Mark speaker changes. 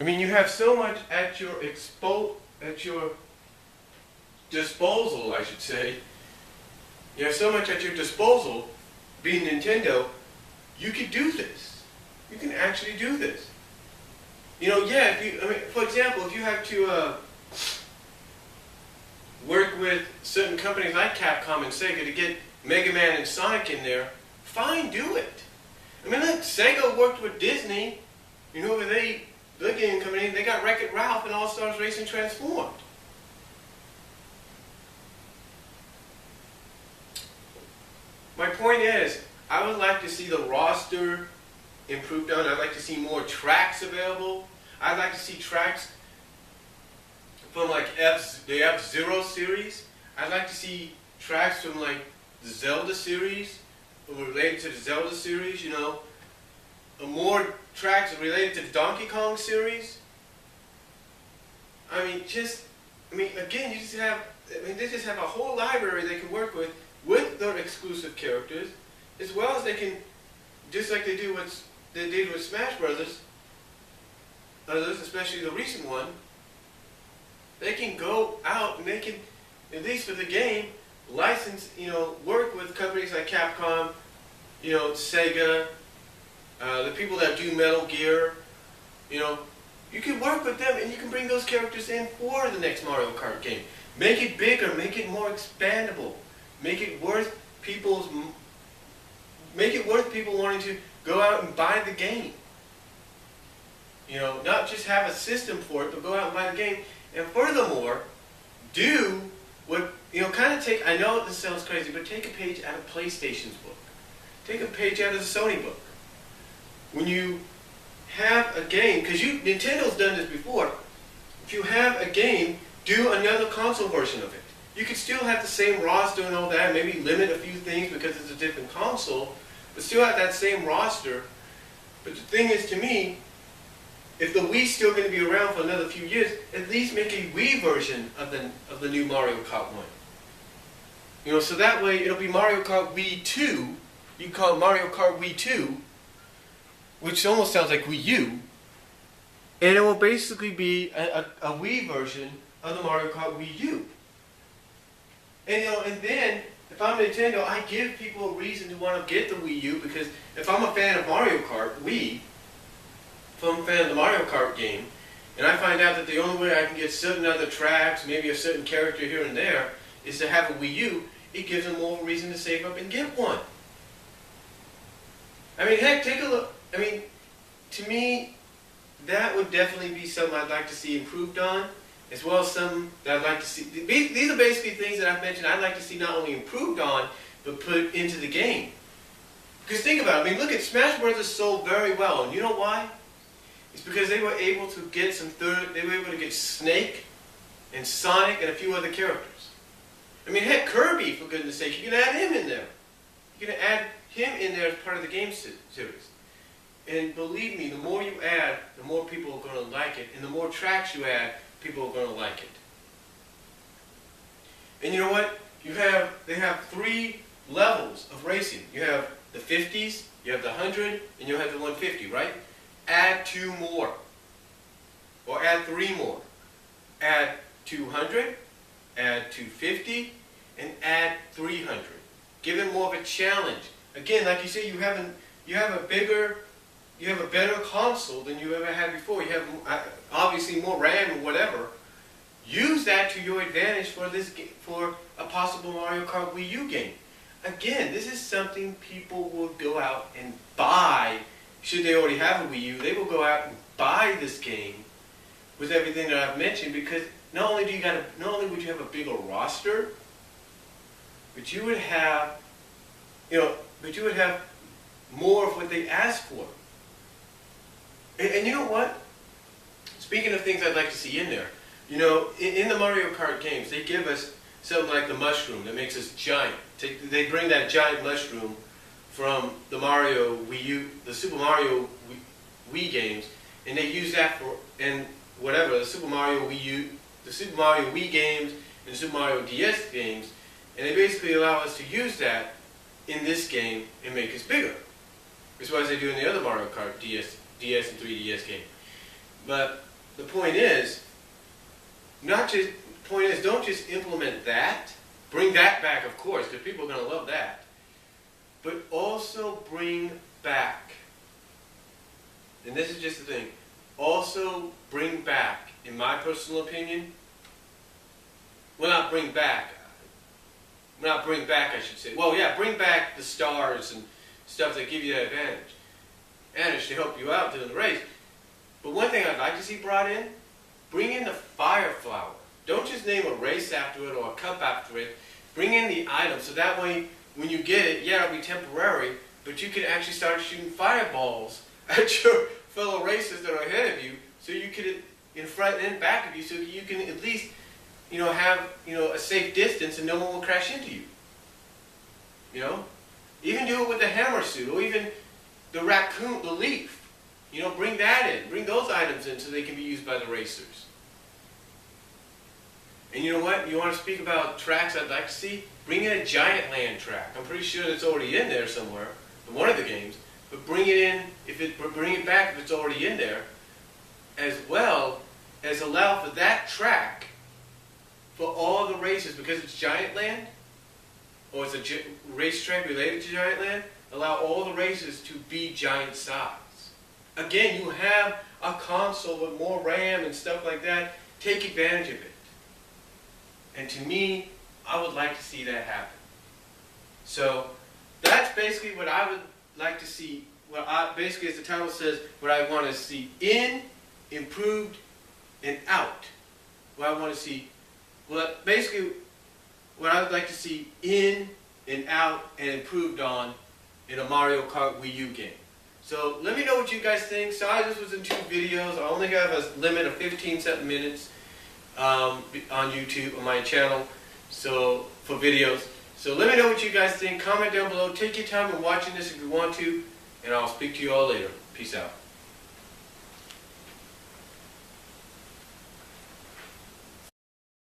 Speaker 1: I mean, you have so much at your disposal, I should say. You have so much at your disposal, being Nintendo, you could do this. You can actually do this. You know, yeah, for example, if you have to work with certain companies like Capcom and Sega to get Mega Man and Sonic in there, fine, do it. I mean, look, Sega worked with Disney. You know, the game company, they got Wreck-It Ralph and All-Stars Racing transformed. My point is, I would like to see the roster improved on. I'd like to see more tracks available. I'd like to see tracks from like the F-Zero series. I'd like to see tracks from like the Zelda series, related to the Zelda series, you know. More tracks related to the Donkey Kong series. I mean, again, they just have a whole library they can work with their exclusive characters, as well as they can, just like they did with Smash Brothers, especially the recent one, they can go out and they can, at least for the game, license, work with companies like Capcom, Sega, the people that do Metal Gear, you can work with them and you can bring those characters in for the next Mario Kart game. Make it bigger, make it more expandable, make it worth people wanting to go out and buy the game. Not just have a system for it, but go out and buy the game. And furthermore, do what, I know this sounds crazy, but take a page out of PlayStation's book. Take a page out of the Sony book. When you have a game, because Nintendo's done this before, if you have a game, do another console version of it. You could still have the same roster and all that, maybe limit a few things because it's a different console, but still have that same roster. But the thing is, to me, if the Wii's still going to be around for another few years, at least make a Wii version of the new Mario Kart 1. So that way it'll be Mario Kart Wii 2. You can call it Mario Kart Wii 2, which almost sounds like Wii U. And it will basically be a Wii version of the Mario Kart Wii U. And then, if I'm Nintendo, I give people a reason to want to get the Wii U, because if I'm a fan of Mario Kart Wii, if I'm a fan of the Mario Kart game, and I find out that the only way I can get certain other tracks, maybe a certain character here and there, is to have a Wii U, it gives them more reason to save up and get one. I mean, heck, take a look. I mean, to me, that would definitely be something I'd like to see improved on, as well as some that I'd like to see. These are basically things that I've mentioned I'd like to see not only improved on, but put into the game. Because think about it. I mean, look at Smash Brothers sold very well, and you know why? It's because they were able to get they were able to get Snake and Sonic and a few other characters. I mean, heck, Kirby, for goodness sake, you can add him in there. You can add him in there as part of the game series. And believe me, the more you add, the more people are going to like it. And the more tracks you add, people are going to like it. And you know what? They have 3 levels of racing. You have the 50s, you have the 100, and you have the 150, right? Add 2 more. Or add 3 more. Add 200, add 250, and add 300. Give it more of a challenge. Again, like you say, you have a better console than you ever had before. You have obviously more RAM or whatever. Use that to your advantage for a possible Mario Kart Wii U game. Again, this is something people will go out and buy. Should they already have a Wii U, they will go out and buy this game with everything that I've mentioned, because not only would you have a bigger roster, but you would have more of what they asked for. And you know what? Speaking of things I'd like to see in there, in the Mario Kart games, they give us something like the mushroom that makes us giant. They bring that giant mushroom from the Super Mario Wii games, and they use that the Super Mario Wii games and the Super Mario DS games, and they basically allow us to use that in this game and make us bigger. As well as they do in the other Mario Kart DS and 3DS game. But the point is, don't just implement that. Bring that back, of course, because people are going to love that. But also bring back, and this is just the thing, also bring back, in my personal opinion, not bring back, I should say. Well, yeah, bring back the stars and stuff that give you that advantage to help you out during the race. But one thing I'd like to see brought in, bring in the fire flower. Don't just name a race after it or a cup after it. Bring in the item, so that way when you get it, yeah, it'll be temporary, but you can actually start shooting fireballs at your fellow racers that are ahead of you, so you can, in front and back of you, so you can at least, have, a safe distance and no one will crash into you. Even do it with the hammer suit, or even the raccoon, the leaf. Bring that in. Bring those items in so they can be used by the racers. And you know what? You want to speak about tracks I'd like to see? Bring in a giant land track. I'm pretty sure it's already in there somewhere, in one of the games. But bring it in, bring it back if it's already in there, as well as allow for that track for all the races, because it's giant land, or it's a racetrack related to giant land, allow all the races to be giant size. Again, you have a console with more RAM and stuff like that. Take advantage of it. And to me, I would like to see that happen. So that's basically what I would like to see. Basically, as the title says, what I want to see in, improved, and out. What I want to see, basically, what I would like to see in and out and improved on in a Mario Kart Wii U game. So let me know what you guys think. Sorry this was in 2 videos. I only have a limit of 15-something minutes on YouTube, on my channel, so for videos. So let me know what you guys think. Comment down below. Take your time in watching this if you want to, and I'll speak to you all later. Peace out.